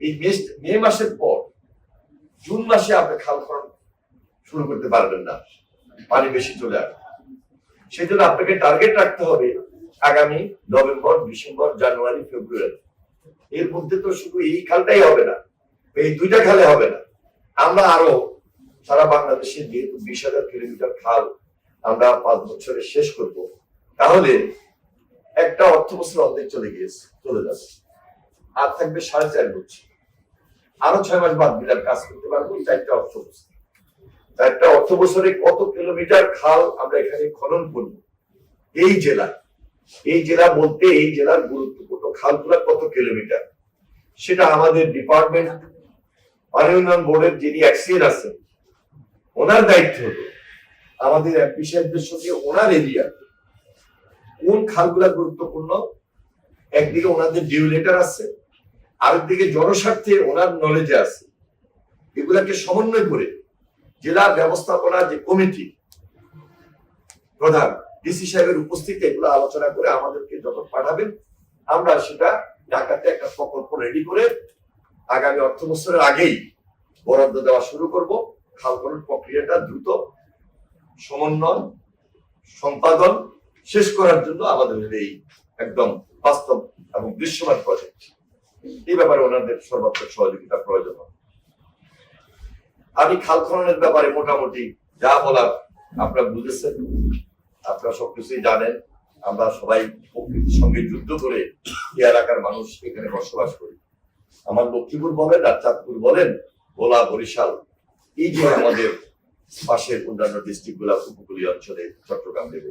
এই মে মাসের পর জুন মাসে আপনি খাল খনন শুরু করতে পারবেন না, পানি বেশি চলে আসবে। সেই জন্য আপনাকে টার্গেট রাখতে হবে আগামী নভেম্বর, ডিসেম্বর, জানুয়ারি, ফেব্রুয়ারি, এর মধ্যে তো শুধু এই খালটাই হবে না, এই দুইটা খালে হবে না। আমরা আরো সারা বাংলাদেশে যেহেতু 20,000 কিলোমিটার খাল আমরা 5 বছরে শেষ করব, তাহলে একটা অর্থ বছর অর্ধেক চলে যাবে, আর থাকবে 4.5 বছর। আরো 6 মাস বাদ দিলে কাজ করতে পারবো 4টা অর্থ বছর। 4টা অর্থ বছরে কত কিলোমিটার খাল আমরা এখানে খনন করব এই জেলা বলতে এই জেলার গুরুত্বপূর্ণ খালগুলা কত কিলোমিটার, সেটা আমাদের ডিপার্টমেন্ট পানি উন্নয়ন বোর্ডের যিনি এক্সিএন আছেন ওনার দায়িত্ব হলো আমাদের এমপি সাহেবদের সঙ্গে ওনার এরিয়া কোন খালগুলা গুরুত্বপূর্ণ, একদিকে ওনাদের ডিউ লেটার আছে, আরেকদিকে জনস্বার্থে ওনার নলেজে আছে, এগুলাকে সমন্বয় করে জেলা ব্যবস্থাপনা যে কমিটি প্রধান ডিসি সাহেবের উপস্থিতিতে এগুলো আলোচনা করে আমাদেরকে যখন পাঠাবেন আমরা সেটা ঢাকাতে একটা প্রকল্প রেডি করে আগামী অর্থ বছরের আগেই বরাদ্দ দেওয়া শুরু করব। খাল খনন প্রক্রিয়াটা দ্রুত সমন্বয় সম্পাদন শেষ করার জন্য আমাদের এই একদম বাস্তব এবং দৃশ্যমান প্রজেক্ট, এই ব্যাপারে ওনাদের সর্বাত্মক সহযোগিতা প্রয়োজন হবে। আমি খাল খননের ব্যাপারে মোটামুটি যা বলার আপনারা বুঝেছেন, আপনারা সবকিছুই জানেন। আমরা সবাই প্রকৃতির সঙ্গে যুদ্ধ করে এই এলাকার মানুষ এখানে বসবাস করি। আমার লক্ষ্মীপুর বলেন আর চাঁদপুর বলেন, ভোলা, বরিশাল, এই যে আমাদের পাশের অন্যান্য ডিস্ট্রিক্ট গুলা উপকূলীয় অঞ্চলে চট্টগ্রাম দেবে